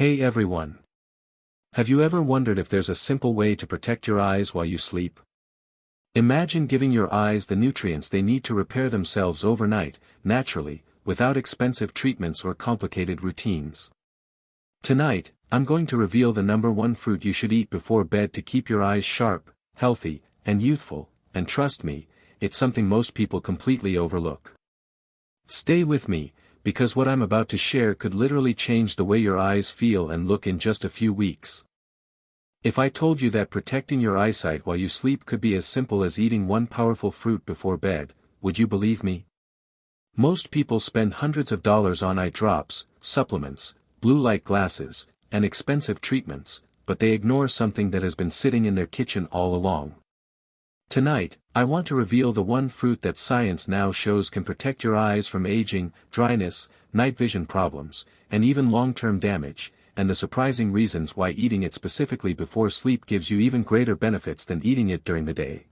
Hey everyone! Have you ever wondered if there's a simple way to protect your eyes while you sleep? Imagine giving your eyes the nutrients they need to repair themselves overnight, naturally, without expensive treatments or complicated routines. Tonight, I'm going to reveal the #1 fruit you should eat before bed to keep your eyes sharp, healthy, and youthful, and trust me, it's something most people completely overlook. Stay with me, because what I'm about to share could literally change the way your eyes feel and look in just a few weeks. If I told you that protecting your eyesight while you sleep could be as simple as eating one powerful fruit before bed, would you believe me? Most people spend hundreds of dollars on eye drops, supplements, blue light glasses, and expensive treatments, but they ignore something that has been sitting in their kitchen all along. Tonight, I want to reveal the one fruit that science now shows can protect your eyes from aging, dryness, night vision problems, and even long-term damage, and the surprising reasons why eating it specifically before sleep gives you even greater benefits than eating it during the day.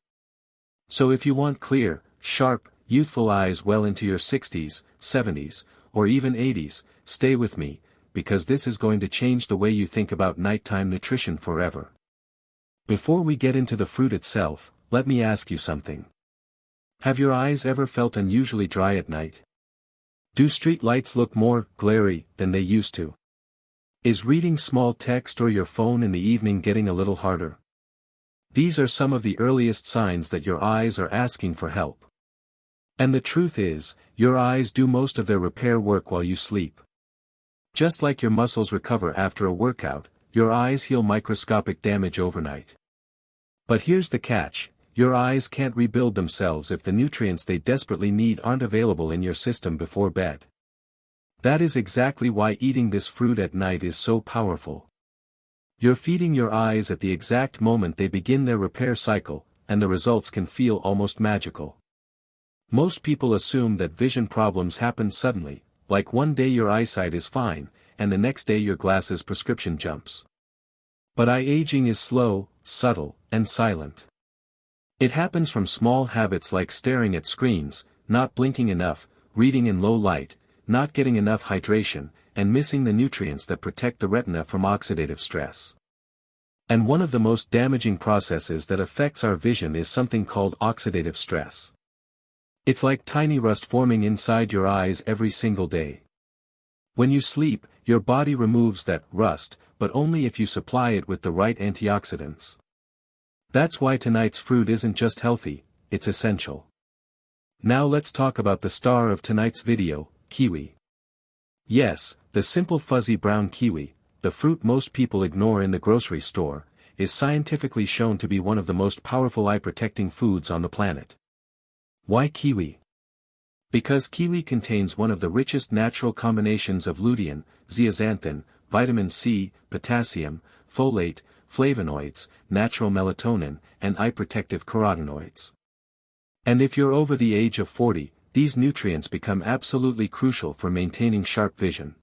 So if you want clear, sharp, youthful eyes well into your 60s, 70s, or even 80s, stay with me, because this is going to change the way you think about nighttime nutrition forever. Before we get into the fruit itself, let me ask you something. Have your eyes ever felt unusually dry at night? Do street lights look more glary than they used to? Is reading small text or your phone in the evening getting a little harder? These are some of the earliest signs that your eyes are asking for help. And the truth is, your eyes do most of their repair work while you sleep. Just like your muscles recover after a workout, your eyes heal microscopic damage overnight. But here's the catch. Your eyes can't rebuild themselves if the nutrients they desperately need aren't available in your system before bed. That is exactly why eating this fruit at night is so powerful. You're feeding your eyes at the exact moment they begin their repair cycle, and the results can feel almost magical. Most people assume that vision problems happen suddenly, like one day your eyesight is fine, and the next day your glasses prescription jumps. But eye aging is slow, subtle, and silent. It happens from small habits like staring at screens, not blinking enough, reading in low light, not getting enough hydration, and missing the nutrients that protect the retina from oxidative stress. And one of the most damaging processes that affects our vision is something called oxidative stress. It's like tiny rust forming inside your eyes every single day. When you sleep, your body removes that rust, but only if you supply it with the right antioxidants. That's why tonight's fruit isn't just healthy, it's essential. Now let's talk about the star of tonight's video, kiwi. Yes, the simple fuzzy brown kiwi, the fruit most people ignore in the grocery store, is scientifically shown to be one of the most powerful eye-protecting foods on the planet. Why kiwi? Because kiwi contains one of the richest natural combinations of lutein, zeaxanthin, vitamin C, potassium, folate, flavonoids, natural melatonin, and eye-protective carotenoids. And if you're over the age of 40, these nutrients become absolutely crucial for maintaining sharp vision.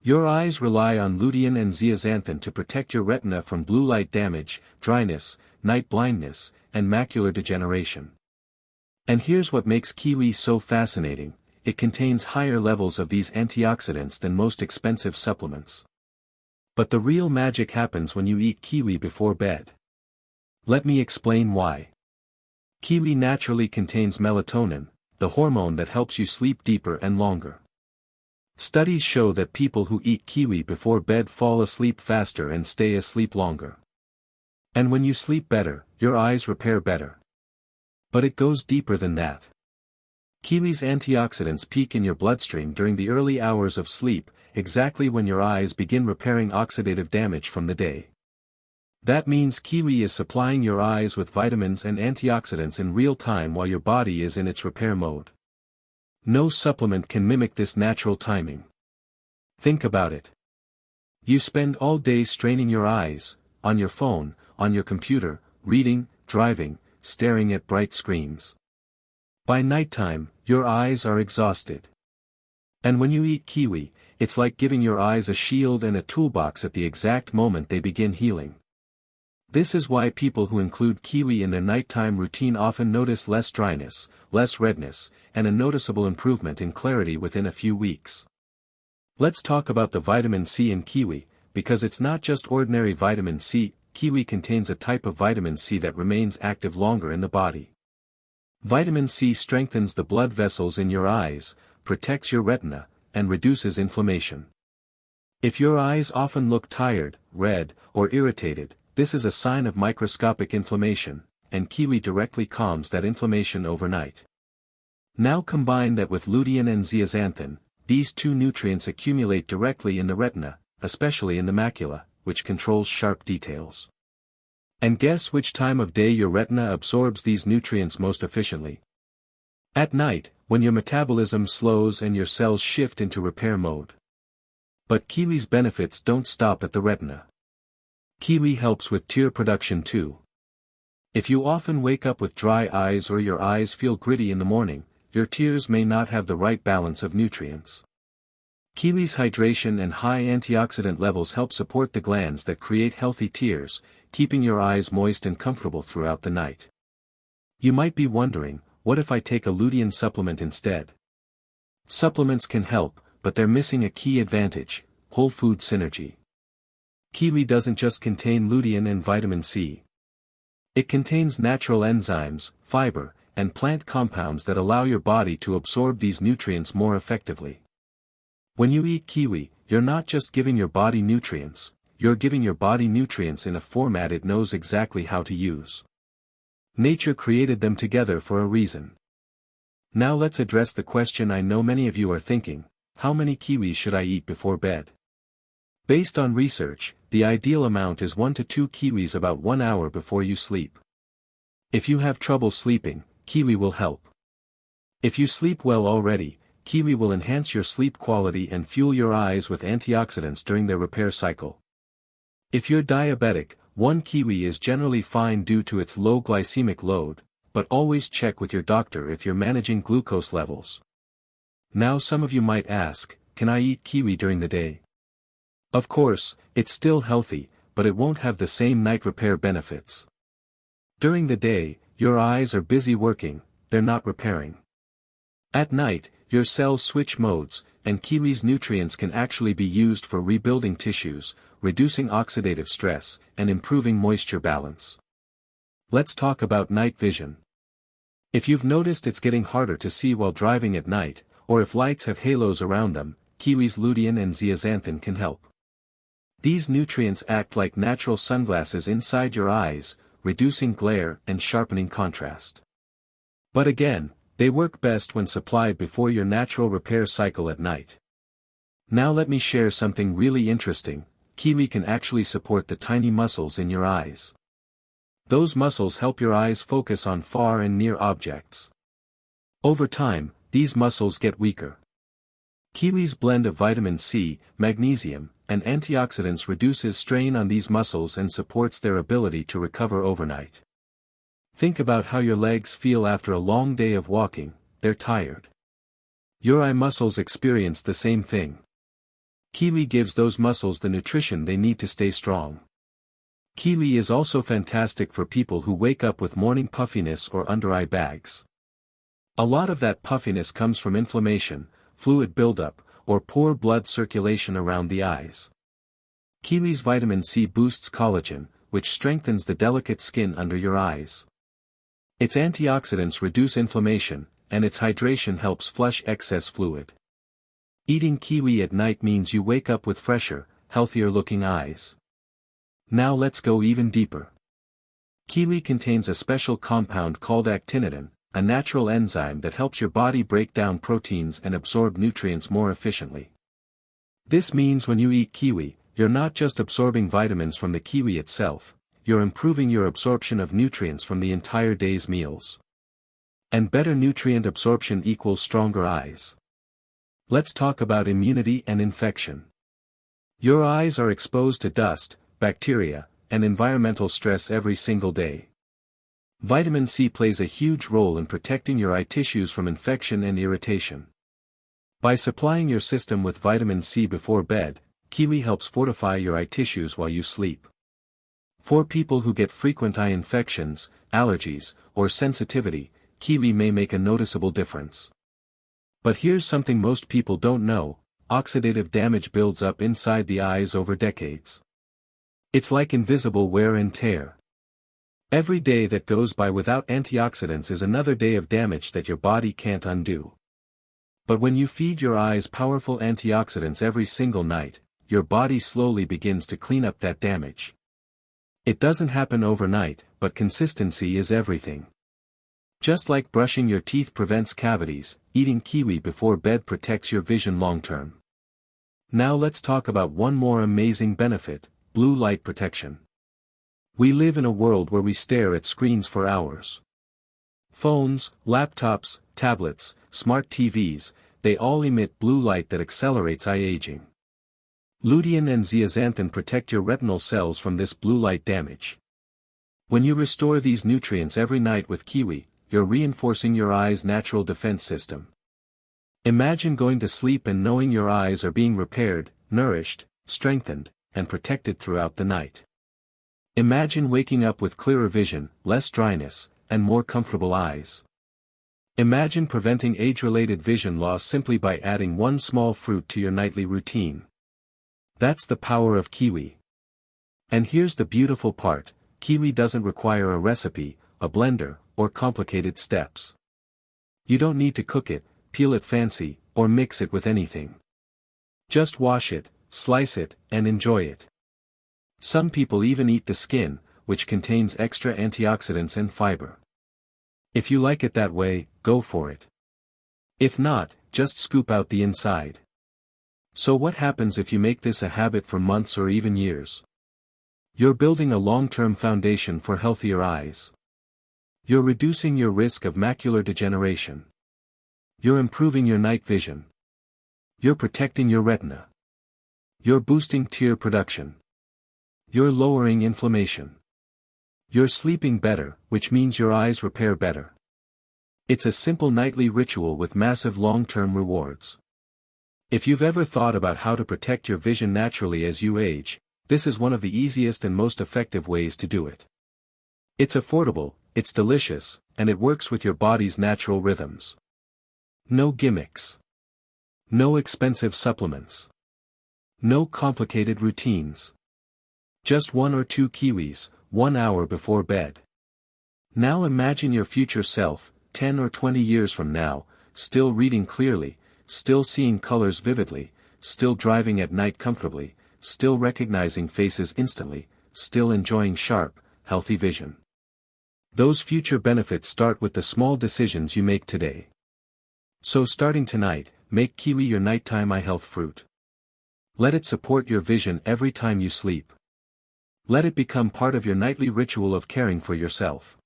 Your eyes rely on lutein and zeaxanthin to protect your retina from blue light damage, dryness, night blindness, and macular degeneration. And here's what makes kiwi so fascinating, it contains higher levels of these antioxidants than most expensive supplements. But the real magic happens when you eat kiwi before bed. Let me explain why. Kiwi naturally contains melatonin, the hormone that helps you sleep deeper and longer. Studies show that people who eat kiwi before bed fall asleep faster and stay asleep longer. And when you sleep better, your eyes repair better. But it goes deeper than that. Kiwi's antioxidants peak in your bloodstream during the early hours of sleep, exactly when your eyes begin repairing oxidative damage from the day. That means kiwi is supplying your eyes with vitamins and antioxidants in real time while your body is in its repair mode. No supplement can mimic this natural timing. Think about it. You spend all day straining your eyes, on your phone, on your computer, reading, driving, staring at bright screens. By nighttime, your eyes are exhausted. And when you eat kiwi, it's like giving your eyes a shield and a toolbox at the exact moment they begin healing. This is why people who include kiwi in their nighttime routine often notice less dryness, less redness, and a noticeable improvement in clarity within a few weeks. Let's talk about the vitamin C in kiwi, because it's not just ordinary vitamin C. Kiwi contains a type of vitamin C that remains active longer in the body. Vitamin C strengthens the blood vessels in your eyes, protects your retina, and reduces inflammation. If your eyes often look tired, red, or irritated, this is a sign of microscopic inflammation, and kiwi directly calms that inflammation overnight. Now combine that with lutein and zeaxanthin. These two nutrients accumulate directly in the retina, especially in the macula, which controls sharp details. And guess which time of day your retina absorbs these nutrients most efficiently? At night, when your metabolism slows and your cells shift into repair mode. But kiwi's benefits don't stop at the retina. Kiwi helps with tear production too. If you often wake up with dry eyes or your eyes feel gritty in the morning, your tears may not have the right balance of nutrients. Kiwi's hydration and high antioxidant levels help support the glands that create healthy tears, keeping your eyes moist and comfortable throughout the night. You might be wondering, what if I take a lutein supplement instead? Supplements can help, but they're missing a key advantage: whole food synergy. Kiwi doesn't just contain lutein and vitamin C. It contains natural enzymes, fiber, and plant compounds that allow your body to absorb these nutrients more effectively. When you eat kiwi, you're not just giving your body nutrients, you're giving your body nutrients in a format it knows exactly how to use. Nature created them together for a reason. Now let's address the question I know many of you are thinking: how many kiwis should I eat before bed? Based on research, the ideal amount is 1 to 2 kiwis about 1 hour before you sleep. If you have trouble sleeping, kiwi will help. If you sleep well already, kiwi will enhance your sleep quality and fuel your eyes with antioxidants during their repair cycle. If you're diabetic, 1 kiwi is generally fine due to its low glycemic load, but always check with your doctor if you're managing glucose levels. Now some of you might ask, can I eat kiwi during the day? Of course, it's still healthy, but it won't have the same night repair benefits. During the day, your eyes are busy working, they're not repairing. At night, your cells switch modes, and kiwi's nutrients can actually be used for rebuilding tissues, reducing oxidative stress, and improving moisture balance. Let's talk about night vision. If you've noticed it's getting harder to see while driving at night, or if lights have halos around them, kiwi's lutein and zeaxanthin can help. These nutrients act like natural sunglasses inside your eyes, reducing glare and sharpening contrast. But again, they work best when supplied before your natural repair cycle at night. Now let me share something really interesting: kiwi can actually support the tiny muscles in your eyes. Those muscles help your eyes focus on far and near objects. Over time, these muscles get weaker. Kiwi's blend of vitamin C, magnesium, and antioxidants reduces strain on these muscles and supports their ability to recover overnight. Think about how your legs feel after a long day of walking: they're tired. Your eye muscles experience the same thing. Kiwi gives those muscles the nutrition they need to stay strong. Kiwi is also fantastic for people who wake up with morning puffiness or under-eye bags. A lot of that puffiness comes from inflammation, fluid buildup, or poor blood circulation around the eyes. Kiwi's vitamin C boosts collagen, which strengthens the delicate skin under your eyes. Its antioxidants reduce inflammation, and its hydration helps flush excess fluid. Eating kiwi at night means you wake up with fresher, healthier-looking eyes. Now let's go even deeper. Kiwi contains a special compound called actinitin, a natural enzyme that helps your body break down proteins and absorb nutrients more efficiently. This means when you eat kiwi, you're not just absorbing vitamins from the kiwi itself, you're improving your absorption of nutrients from the entire day's meals. And better nutrient absorption equals stronger eyes. Let's talk about immunity and infection. Your eyes are exposed to dust, bacteria, and environmental stress every single day. Vitamin C plays a huge role in protecting your eye tissues from infection and irritation. By supplying your system with vitamin C before bed, kiwi helps fortify your eye tissues while you sleep. For people who get frequent eye infections, allergies, or sensitivity, kiwi may make a noticeable difference. But here's something most people don't know: oxidative damage builds up inside the eyes over decades. It's like invisible wear and tear. Every day that goes by without antioxidants is another day of damage that your body can't undo. But when you feed your eyes powerful antioxidants every single night, your body slowly begins to clean up that damage. It doesn't happen overnight, but consistency is everything. Just like brushing your teeth prevents cavities, eating kiwi before bed protects your vision long-term. Now let's talk about one more amazing benefit: blue light protection. We live in a world where we stare at screens for hours. Phones, laptops, tablets, smart TVs, they all emit blue light that accelerates eye aging. Lutein and zeaxanthin protect your retinal cells from this blue light damage. When you restore these nutrients every night with kiwi, you're reinforcing your eye's natural defense system. Imagine going to sleep and knowing your eyes are being repaired, nourished, strengthened, and protected throughout the night. Imagine waking up with clearer vision, less dryness, and more comfortable eyes. Imagine preventing age-related vision loss simply by adding one small fruit to your nightly routine. That's the power of kiwi. And here's the beautiful part: kiwi doesn't require a recipe, a blender, or complicated steps. You don't need to cook it, peel it fancy, or mix it with anything. Just wash it, slice it, and enjoy it. Some people even eat the skin, which contains extra antioxidants and fiber. If you like it that way, go for it. If not, just scoop out the inside. So what happens if you make this a habit for months or even years? You're building a long-term foundation for healthier eyes. You're reducing your risk of macular degeneration. You're improving your night vision. You're protecting your retina. You're boosting tear production. You're lowering inflammation. You're sleeping better, which means your eyes repair better. It's a simple nightly ritual with massive long-term rewards. If you've ever thought about how to protect your vision naturally as you age, this is one of the easiest and most effective ways to do it. It's affordable, it's delicious, and it works with your body's natural rhythms. No gimmicks. No expensive supplements. No complicated routines. Just 1 or 2 kiwis, 1 hour before bed. Now imagine your future self, 10 or 20 years from now, still reading clearly, still seeing colors vividly, still driving at night comfortably, still recognizing faces instantly, still enjoying sharp, healthy vision. Those future benefits start with the small decisions you make today. So starting tonight, make kiwi your nighttime eye health fruit. Let it support your vision every time you sleep. Let it become part of your nightly ritual of caring for yourself.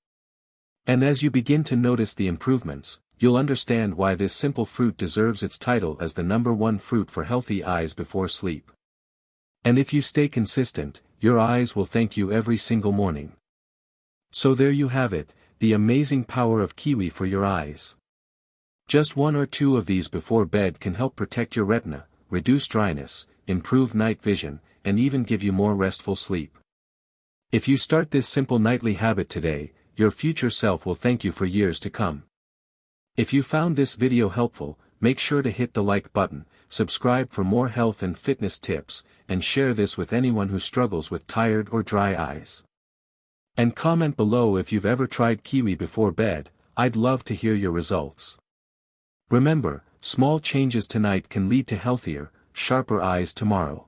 And as you begin to notice the improvements, you'll understand why this simple fruit deserves its title as the #1 fruit for healthy eyes before sleep. And if you stay consistent, your eyes will thank you every single morning. So there you have it, the amazing power of kiwi for your eyes. Just 1 or 2 of these before bed can help protect your retina, reduce dryness, improve night vision, and even give you more restful sleep. If you start this simple nightly habit today, your future self will thank you for years to come. If you found this video helpful, make sure to hit the like button, subscribe for more health and fitness tips, and share this with anyone who struggles with tired or dry eyes. And comment below if you've ever tried kiwi before bed. I'd love to hear your results. Remember, small changes tonight can lead to healthier, sharper eyes tomorrow.